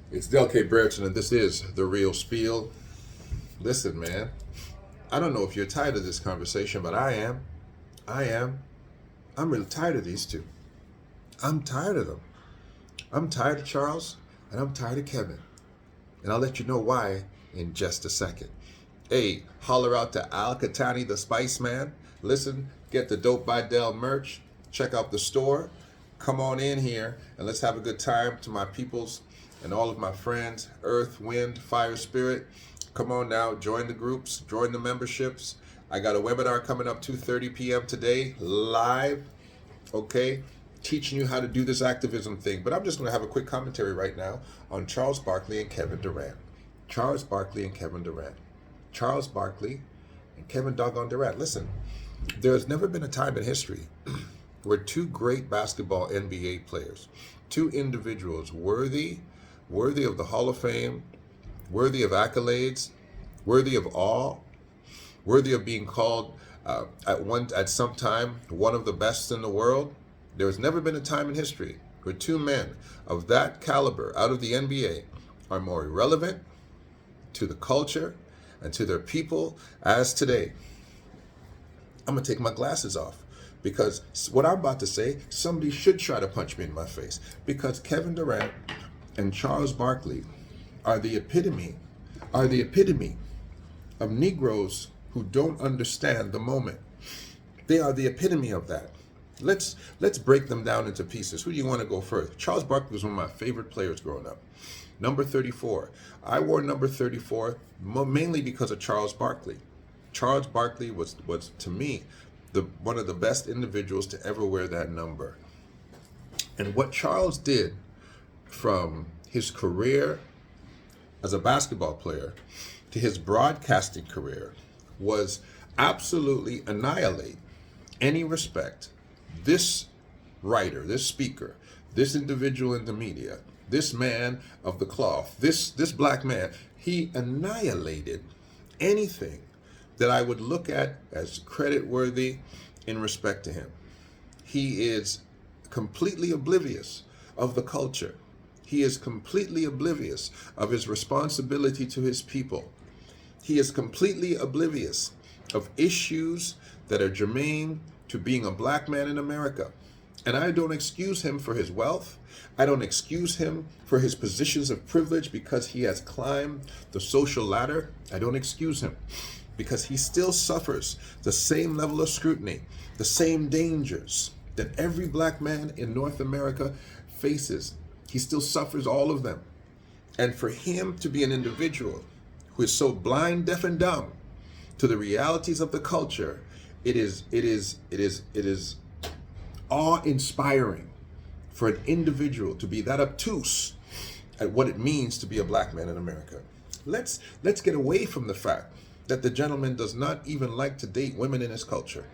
It's Del K. Brereton, and this is The Real Spiel. Listen, man, I don't know if you're tired of this conversation, but I am. I am. I'm really tired of these two. I'm tired of them. I'm tired of Charles, and I'm tired of Kevin. And I'll let you know why in just a second. Hey, holler out to Al Katani, the Spice Man. Listen, get the Dope by Del merch. Check out the store. Come on in here and let's have a good time to my peoples and all of my friends, Earth, Wind, Fire, Spirit. Come on now, join the groups, join the memberships. I got a webinar coming up 2:30 p.m. today, live, okay? Teaching you how to do this activism thing. But I'm just going to have a quick commentary right now on Charles Barkley and Kevin Durant. Charles Barkley and Kevin Durant. Charles Barkley and Kevin doggone Durant. Listen, there's never been a time in history where two great basketball NBA players, two individuals worthy of the Hall of Fame, worthy of accolades, worthy of awe, worthy of being called at some time one of the best in the world. There's never been a time in history where two men of that caliber out of the NBA are more relevant to the culture and to their people as today. I'm gonna take my glasses off because what I'm about to say, somebody should try to punch me in my face, because Kevin Durant and Charles Barkley are the epitome of Negroes who don't understand the moment. They are the epitome of that. Let's break them down into pieces. Who do you want to go first? Charles Barkley was one of my favorite players growing up. Number 34. I wore number 34 mainly because of Charles Barkley. Charles Barkley was to me one of the best individuals to ever wear that number. And what Charles did from his career as a basketball player to his broadcasting career was absolutely annihilate any respect this writer, this speaker, this individual in the media, this man of the cloth, this black man. He annihilated anything that I would look at as credit worthy in respect to him. He is completely oblivious of the culture. He is completely oblivious of his responsibility to his people. He is completely oblivious of issues that are germane to being a black man in America. And I don't excuse him for his wealth. I don't excuse him for his positions of privilege because he has climbed the social ladder. I don't excuse him because he still suffers the same level of scrutiny, the same dangers that every black man in North America faces. He still suffers all of them. And for him to be an individual who is so blind, deaf, and dumb to the realities of the culture, it is awe-inspiring for an individual to be that obtuse at what it means to be a black man in America. Let's get away from the fact that the gentleman does not even like to date women in his culture.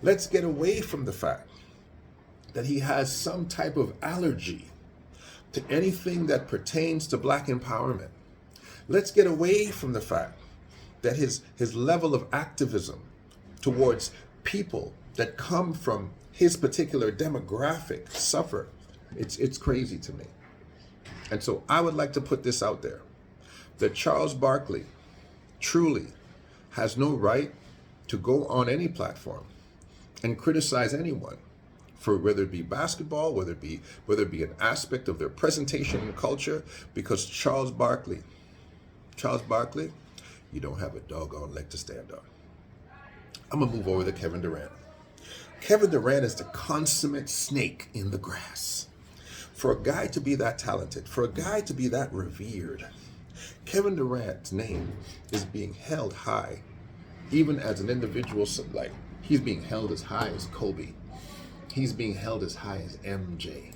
Let's get away from the fact that he has some type of allergy to anything that pertains to black empowerment. Let's get away from the fact that his level of activism towards people that come from his particular demographic suffer. It's crazy to me. And so I would like to put this out there, that Charles Barkley truly has no right to go on any platform and criticize anyone for whether it be basketball, whether it be an aspect of their presentation and culture, because Charles Barkley, you don't have a doggone leg to stand on. I'm gonna move over to Kevin Durant. Kevin Durant is the consummate snake in the grass. For a guy to be that talented, for a guy to be that revered, Kevin Durant's name is being held high, even as an individual. Like, he's being held as high as Kobe. He's being held as high as MJ.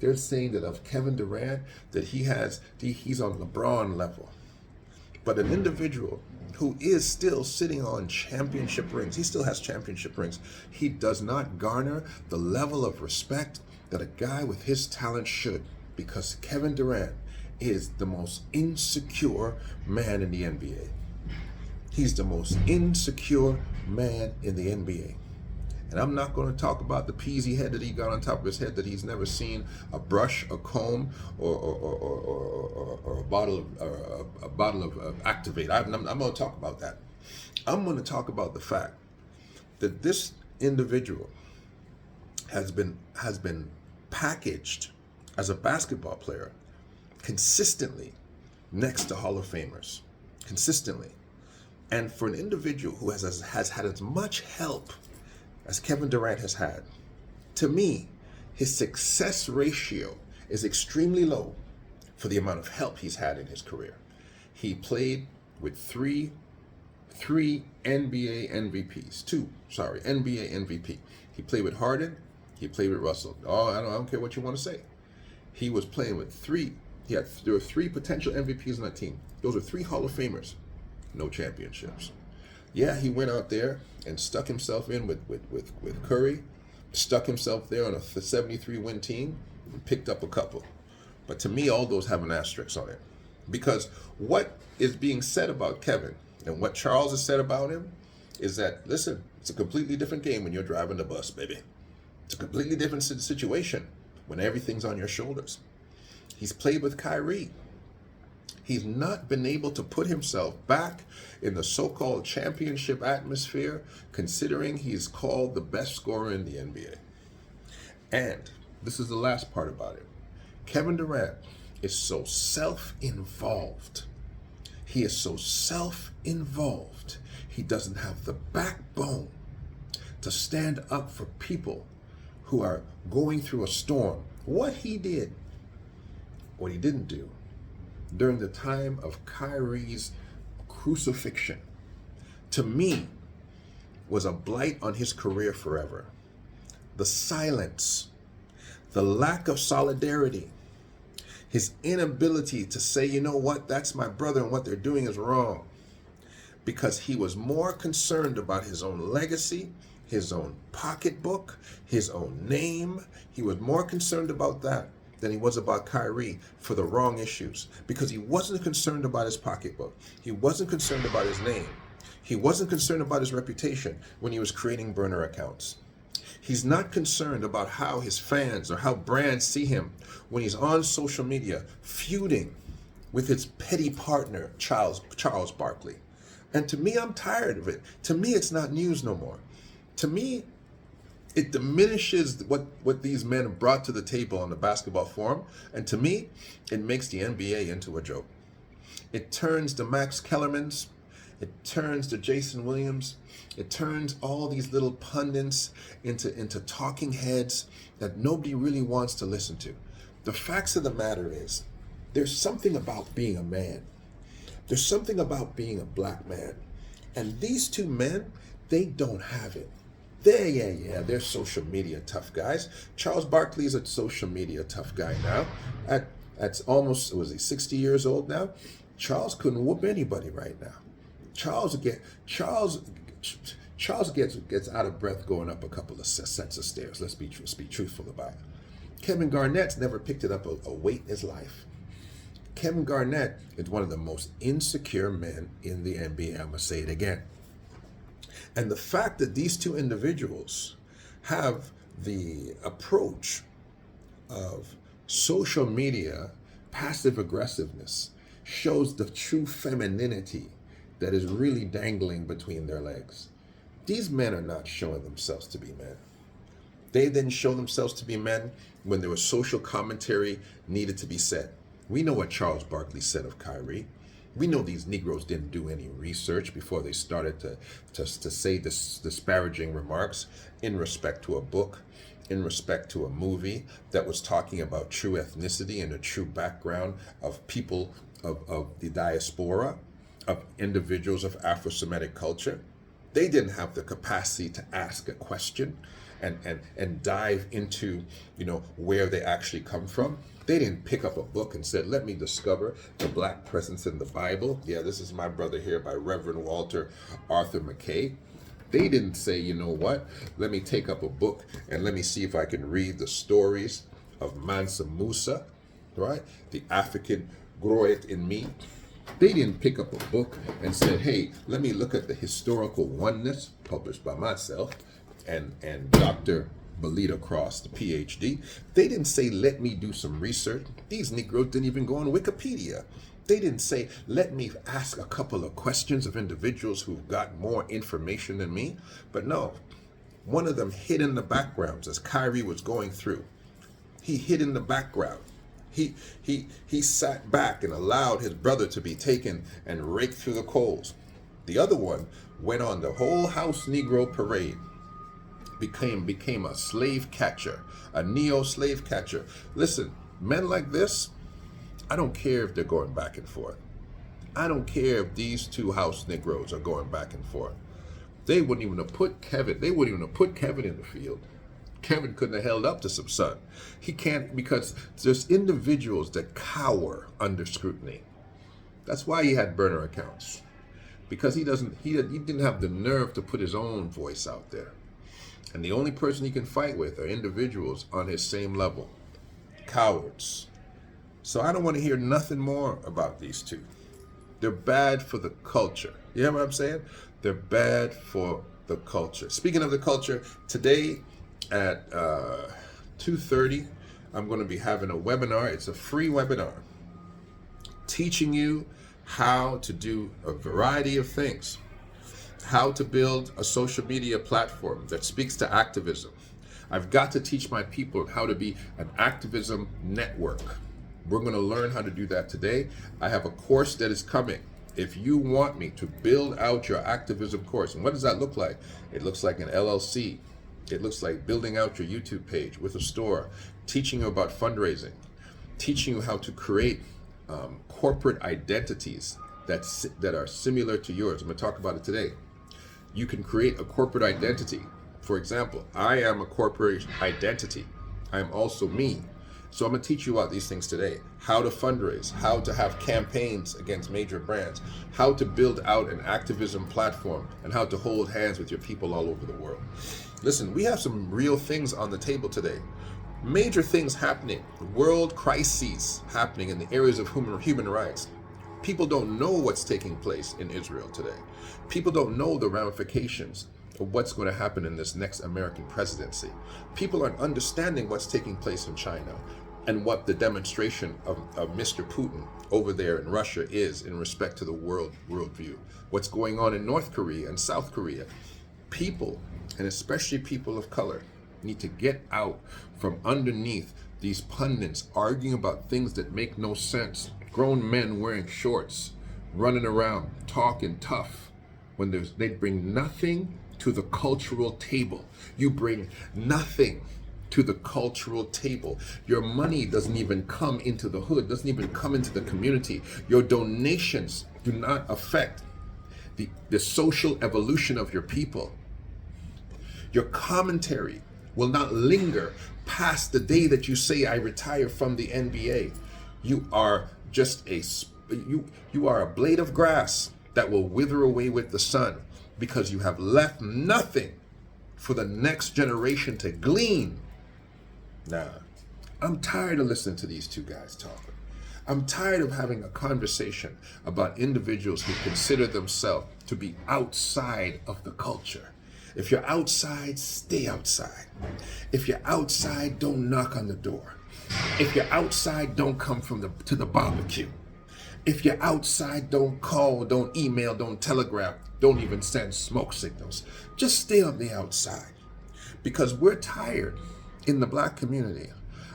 They're saying that of Kevin Durant that he's on LeBron level. But an individual who is still sitting on championship rings, he still has championship rings, he does not garner the level of respect that a guy with his talent should, because Kevin Durant is the most insecure man in the NBA. He's the most insecure man in the NBA. And I'm not going to talk about the peasy head that he got on top of his head that he's never seen a brush, a comb, or a bottle of Activate. I'm going to talk about that. I'm going to talk about the fact that this individual has been packaged as a basketball player consistently next to Hall of Famers, consistently. And for an individual who has had as much help as Kevin Durant has had, to me, his success ratio is extremely low for the amount of help he's had in his career. He played with three NBA MVPs. NBA MVP. He played with Harden. He played with Russell. Oh, I don't care what you want to say. He was playing with three. There were three potential MVPs on that team. Those are three Hall of Famers. No championships. Yeah, he went out there and stuck himself in with Curry, stuck himself there on a 73-win team, and picked up a couple. But to me, all those have an asterisk on it. Because what is being said about Kevin and what Charles has said about him is that, listen, it's a completely different game when you're driving the bus, baby. It's a completely different situation when everything's on your shoulders. He's played with Kyrie. He's not been able to put himself back in the so-called championship atmosphere, considering he's called the best scorer in the NBA. And this is the last part about it. Kevin Durant is so self-involved. He is so self-involved. He doesn't have the backbone to stand up for people who are going through a storm. What he didn't do during the time of Kyrie's crucifixion, to me, was a blight on his career forever. The silence, the lack of solidarity, his inability to say, you know what, that's my brother and what they're doing is wrong. Because he was more concerned about his own legacy, his own pocketbook, his own name. He was more concerned about that than he was about Kyrie for the wrong issues. Because he wasn't concerned about his pocketbook. He wasn't concerned about his name. He wasn't concerned about his reputation when he was creating burner accounts. He's not concerned about how his fans or how brands see him when he's on social media feuding with his petty partner, Charles Barkley. And to me, I'm tired of it. To me, it's not news no more. To me, it diminishes what these men have brought to the table on the basketball forum. And to me, it makes the NBA into a joke. It turns the Max Kellermans, it turns the Jason Williams, it turns all these little pundits into talking heads that nobody really wants to listen to. The facts of the matter is, there's something about being a man. There's something about being a black man. And these two men, they don't have it. They're social media tough guys. Charles Barkley is a social media tough guy now. At almost, was he 60 years old now? Charles couldn't whoop anybody right now. Charles gets out of breath going up a couple of sets of stairs. Let's be truthful about it. Kevin Garnett's never picked it up a weight in his life. Kevin Garnett is one of the most insecure men in the NBA. I'm going to say it again. And the fact that these two individuals have the approach of social media passive aggressiveness shows the true femininity that is really dangling between their legs. These men are not showing themselves to be men. They didn't show themselves to be men when there was social commentary needed to be said. We know what Charles Barkley said of Kyrie. We know these Negroes didn't do any research before they started to say disparaging remarks in respect to a book, in respect to a movie that was talking about true ethnicity and the true background of people of the diaspora, of individuals of Afro-Semitic culture. They didn't have the capacity to ask a question and dive into, where they actually come from. They didn't pick up a book and said, let me discover the black presence in the Bible. Yeah, this is My Brother Here by Reverend Walter Arthur McKay. They didn't say, you know what, let me take up a book and let me see if I can read the stories of Mansa Musa, right? The African Groet in me. They didn't pick up a book and said, hey, let me look at the historical oneness published by myself and Dr. Belita Cross, the PhD, they didn't say, let me do some research. These Negroes didn't even go on Wikipedia. They didn't say, let me ask a couple of questions of individuals who've got more information than me. But no, one of them hid in the backgrounds as Kyrie was going through. He hid in the background. He sat back and allowed his brother to be taken and raked through the coals. The other one went on the whole house Negro parade, became a slave catcher, a neo-slave catcher. Listen, men like this, I don't care if they're going back and forth. I don't care if these two house Negroes are going back and forth. They wouldn't even have put Kevin in the field. Kevin couldn't have held up to some sun. He can't, because there's individuals that cower under scrutiny. That's why he had burner accounts. Because he didn't have the nerve to put his own voice out there. And the only person he can fight with are individuals on his same level. Cowards. So I don't want to hear nothing more about these two. They're bad for the culture. You hear what I'm saying? They're bad for the culture. Speaking of the culture, today at 2:30, I'm going to be having a webinar. It's a free webinar teaching you how to do a variety of things. How to build a social media platform that speaks to activism. I've got to teach my people how to be an activism network. We're going to learn how to do that today. I have a course that is coming. If you want me to build out your activism course, and what does that look like? It looks like an LLC. It looks like building out your YouTube page with a store, teaching you about fundraising, teaching you how to create corporate identities that are similar to yours. I'm going to talk about it today. You can create a corporate identity. For example, I am a corporate identity. I am also me. So I'm going to teach you about these things today. How to fundraise, how to have campaigns against major brands, how to build out an activism platform, and how to hold hands with your people all over the world. Listen, we have some real things on the table today. Major things happening, world crises happening in the areas of human rights. People don't know what's taking place in Israel today. People don't know the ramifications of what's going to happen in this next American presidency. People aren't understanding what's taking place in China and what the demonstration of Mr. Putin over there in Russia is in respect to the worldview. What's going on in North Korea and South Korea. People, and especially people of color, need to get out from underneath these pundits arguing about things that make no sense. Grown men wearing shorts, running around, talking tough, when they bring nothing to the cultural table. You bring nothing to the cultural table. Your money doesn't even come into the hood, doesn't even come into the community. Your donations do not affect the social evolution of your people. Your commentary will not linger past the day that you say, I retire from the NBA. You are just you are a blade of grass that will wither away with the sun, because you have left nothing for the next generation to glean. Nah, I'm tired of listening to these two guys talking. I'm tired of having a conversation about individuals who consider themselves to be outside of the culture. If you're outside, stay outside. If you're outside, don't knock on the door. If you're outside, don't come to the barbecue. If you're outside, don't call, don't email, don't telegraph, don't even send smoke signals. Just stay on the outside. Because we're tired in the black community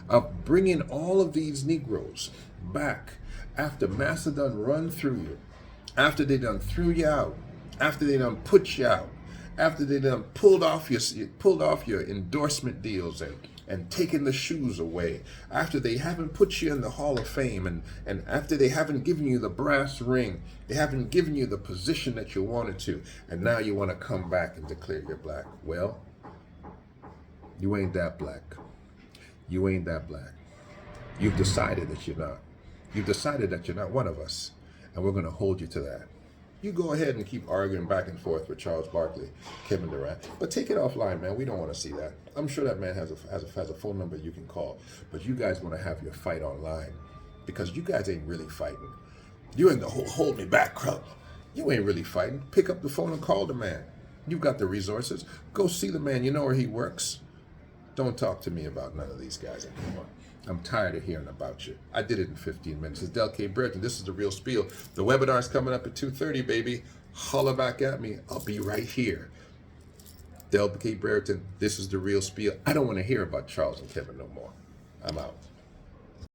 of bringing all of these Negroes back after massa done run through you, after they done threw you out, after they done put you out, after they done pulled off your endorsement deals and taken the shoes away, after they haven't put you in the Hall of Fame, and after they haven't given you the brass ring, they haven't given you the position that you wanted to, and now you want to come back and declare you're black. Well, you ain't that black. You ain't that black. You've decided that you're not. You've decided that you're not one of us, and we're going to hold you to that. You go ahead and keep arguing back and forth with Charles Barkley, Kevin Durant, but take it offline, man. We don't want to see that. I'm sure that man has a phone number you can call, but you guys want to have your fight online, because you guys ain't really fighting. You're in the whole hold me back club. You ain't really fighting. Pick up the phone and call the man. You've got the resources. Go see the man. You know where he works. Don't talk to me about none of these guys anymore. I'm tired of hearing about you. I did it in 15 minutes. It's Del K. Brereton. This is The Real Spiel. The webinar's coming up at 2:30, baby. Holler back at me. I'll be right here. Del K. Brereton, this is The Real Spiel. I don't want to hear about Charles and Kevin no more. I'm out.